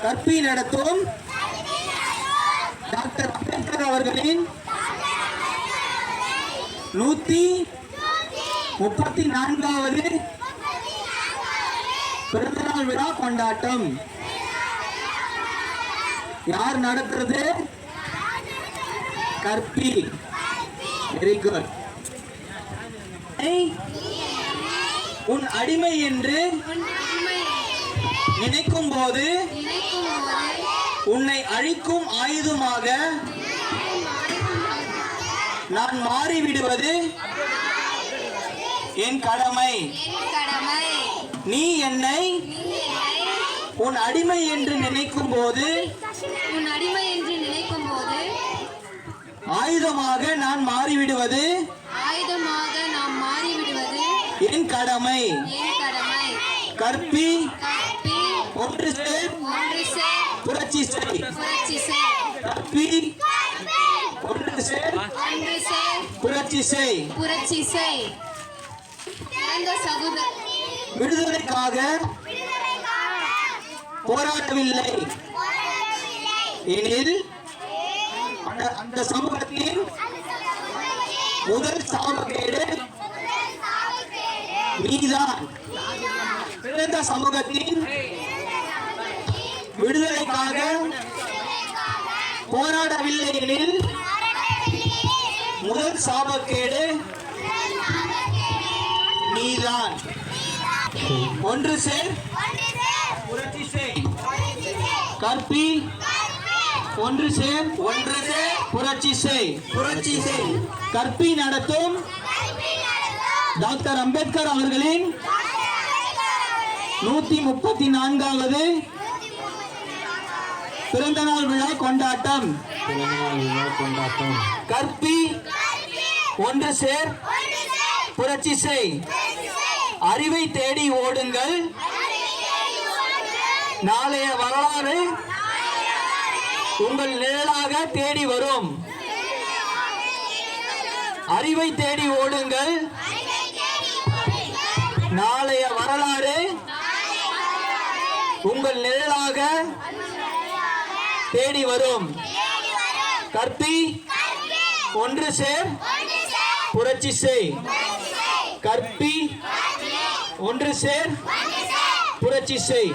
கற்பி நடத்தும் டாக்டர் அம்பேத்கர் அவர்களின் 134வது பிறந்தநாள் விழா கொண்டாட்டம். யார் நடத்துறது? கற்பி. Very good. உன் அடிமை என்று நினைக்கும் போது உன்னை அழிக்கும் ஆயுதமாக நான் மாறிவிடுவது என் கடமை. நீ என்னை உன் அடிமை என்று நினைக்கும் போது ஆயுதமாக நான் மாறிவிடுவது என் கடமை. கற்பி ஒன்று சேர் புரட்சி செய். கற்பி ஒன்று சேர் புரட்சி செய். விடுதலைக்காக போராடவில்லை எனில் அந்த சமூகத்தின் முதல் சாபக்கேடு நீதான். பிறந்த சமூகத்தின் விடுதலைக்காக போராடவில்லை எனில் முதல் சாபக்கேடு நீதான். ஒன்று சேர் புரட்சி செய். கற்பி ஒன்று சேர் புரட்சி செய். கற்பி நடத்தும் டாக்டர் அம்பேத்கர் அவர்களின் 134வது பிறந்தநாள் விழா கொண்டாட்டம். கற்பி ஒன்று சேர் புரட்சி செய். அறிவை தேடி ஓடுங்கள், நாளைய வரலாறு உங்கள் நிழலாக தேடி வரும். அறிவை தேடி ஓடுங்கள், நாளைய வரலாறு உங்கள் நிழலாக தேடி வரும். கற்பி ஒன்று சேர் புரட்சி செய். கற்பி ஒன்று சேர் புரட்சி செய்.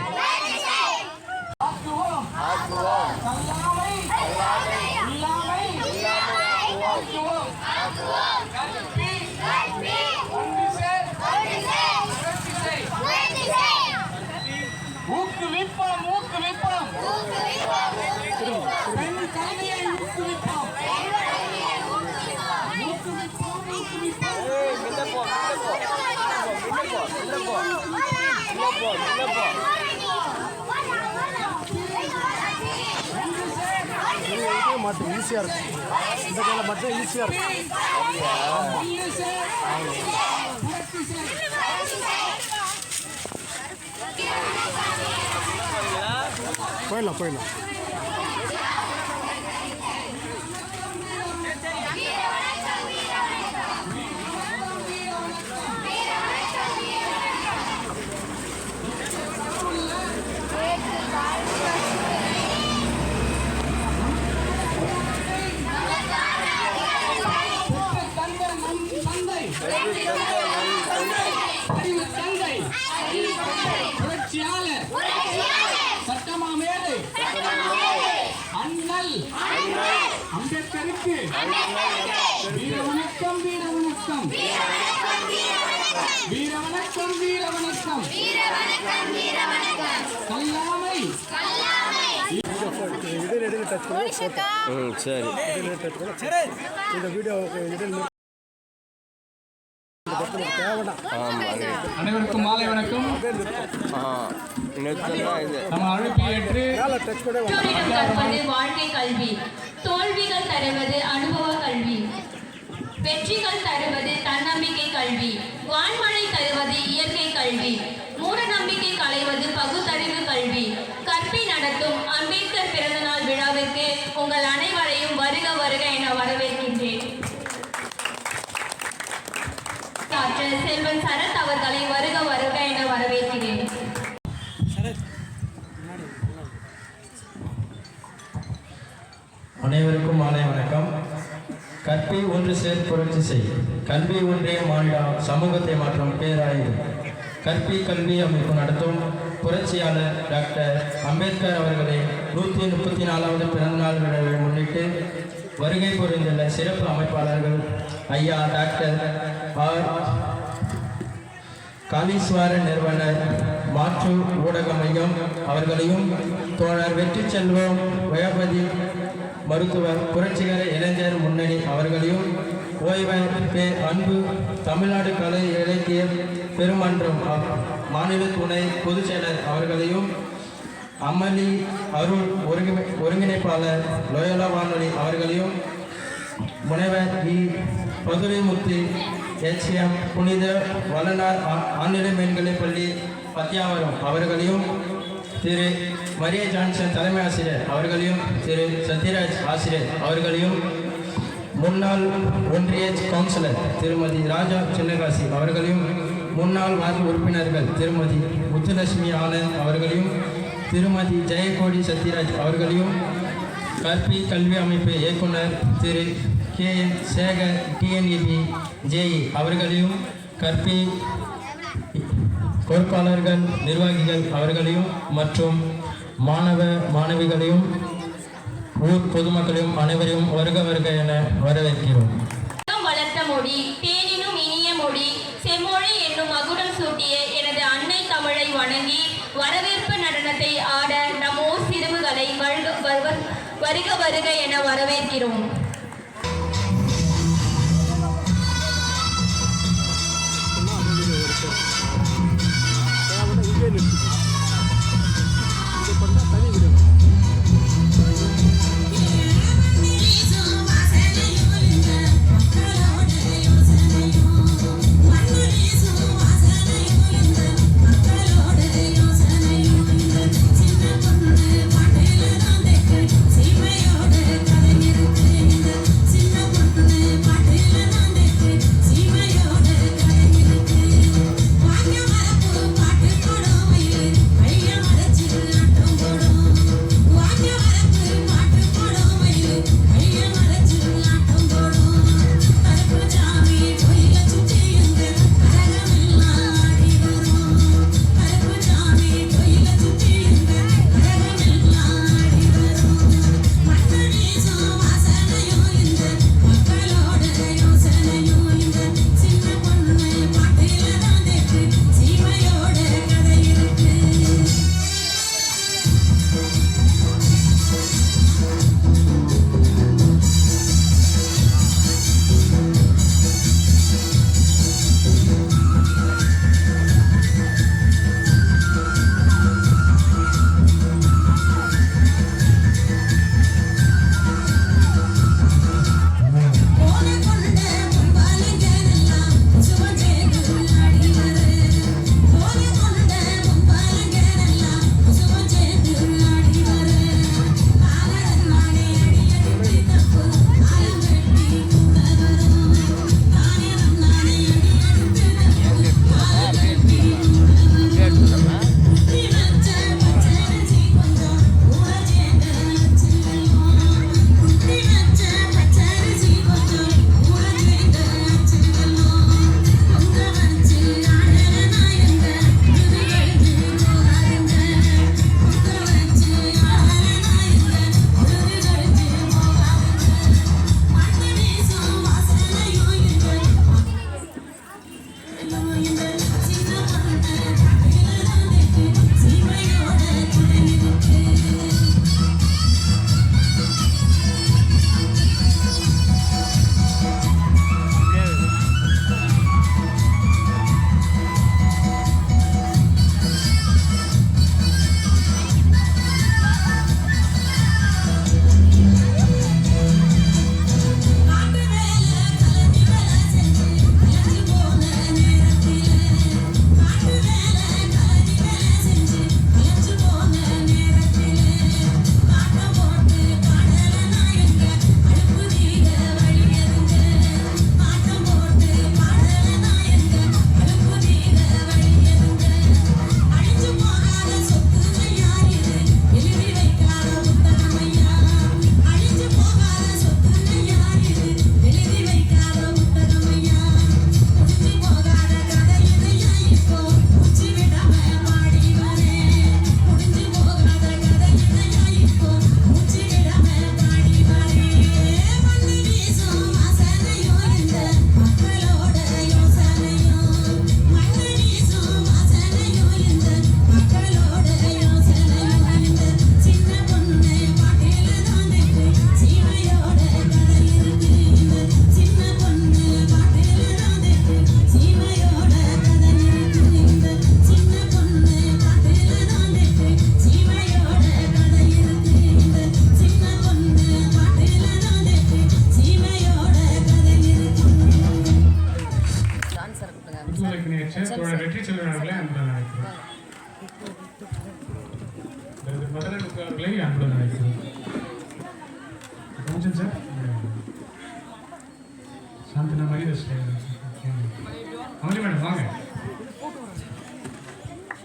மட்டும் ஈஸியாக இருக்கும். இந்த கையில் மட்டும் ஈஸியாக இருக்கும். போயிடலாம். அம்பேத்கருக்கு வீர வணக்கம். கல்லாமை இடையில டச் பண்ணி சரி இந்த வீடியோ அனைவருக்கும் மாலை வணக்கம். வாழ்க்கை கல்வி, தோல்விகள் தருவது அனுபவ கல்வி, வெற்றிகள் தருவது தன்னம்பிக்கை கல்வி, வான்மழை தருவது இயற்கை கல்வி, மூட நம்பிக்கை களைவது பகுத்தறிவு கல்வி. கற்பி நடத்தும் அம்பேத்கர் பிறந்தநாள் விழாவிற்கு உங்கள் அனைவரையும் வருக வருக என வரவேற்கின்றேன். செல்வன் சரத் அவர்களை வருக வருக என வரவேற்கிறேன். அனைவருக்கும் மாலை வணக்கம். கற்பி ஒன்று சேர் புரட்சி செய், கல்வி ஒன்றே மாண்டா சமூகத்தை மாற்றும் பேராயுது. கற்பி கல்வி அமைப்பு நடத்தும் புரட்சியாளர் டாக்டர் அம்பேத்கர் அவர்களின் 134வது பிறந்தநாள் விழாவை முன்னிட்டு வருகை புரிந்துள்ள சிறப்பு அமைப்பாளர்கள் ஐயா டாக்டர் ஆர் காளீஸ்வரன் நிறுவனர் மாற்று ஊடக மையம் அவர்களையும், தோழர் வெற்றி செல்வம் வயோபதி மருத்துவர் புரட்சிகர இளைஞர் முன்னணி அவர்களையும், ஓய்வர் பே அன்பு தமிழ்நாடு கலை இலக்கிய பெருமன்றம் மாநில துணை பொதுச் செயலர் அவர்களையும், அமளி அருள் ஒருங்கிணைப்பாளர் லோயோலா வானொலி அவர்களையும், முனைவர் இ பதுரைமுத்து HM புனித வளனார் ஆழ்நிலை மேல்நிலைப் பள்ளி பத்தியாவரம் அவர்களையும், திரு மரிய ஜான்சன் தலைமை ஆசிரியர் அவர்களையும், திரு சத்யராஜ் ஆசிரியர் அவர்களையும், முன்னாள் ஒன்றிய கவுன்சிலர் திருமதி ராஜா சின்னகாசி அவர்களையும், முன்னாள் வார்டு உறுப்பினர்கள் திருமதி முத்துலட்சுமி ஆனந்த் அவர்களையும், திருமதி ஜெயக்கோடி சத்யராஜ் அவர்களையும், கற்பி கல்வி அமைப்பு இயக்குனர் திரு KN சேகர் TNEB JE அவர்களையும், கற்பி பொறுப்பாளர்கள் நிர்வாகிகள் அவர்களையும் மற்றும் மாணவ மாணவிகளையும் ஊர் பொதுமக்களையும் அனைவரையும் வருக வருக என வரவேற்கிறோம். வளர்த்த மொழி தேனினும் இனிய மொழி செம்மொழி என்னும் மகுடம் சூட்டிய எனது அன்னை தமிழை வணங்கி வரவேற்பு நடனத்தை ஆட நம் ஊர் சிறுவர்களை வருக வருக என வரவேற்கிறோம். இங்கே நிறுத்தி இது பண்ணால் தனி வீடியோ. சின்ன பொண்ணு பாட்டையில தான் தெக்கு சீமையோட கலைஞருக்கு முதலமைச்சர் அவர்களை அன்புடன் அழைக்கிறோம். கொஞ்சம் சார் சாந்தினா மாதிரி அமளி மேடம் வாங்க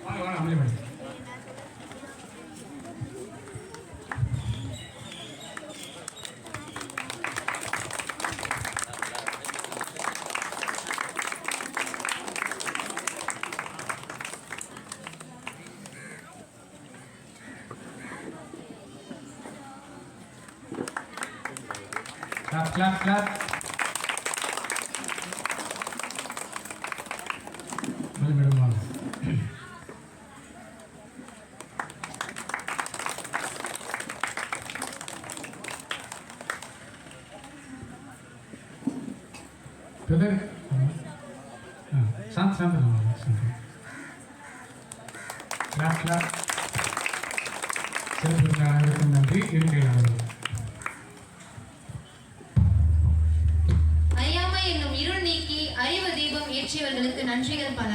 வாங்க வாங்க அமளி madam. Clap, clap, clap. Madam வாங்க. பிரதர் சாந்த் சாந்த் கிளாப் கிளாப். சிறப்பு அனைவருக்கும் நன்றி. இருக்கையில் அமர்வு. அறியாமை என்னும் இருள் நீக்கி அறிவு தீபம் ஏற்றியவர்களுக்கு நன்றிகள் பல.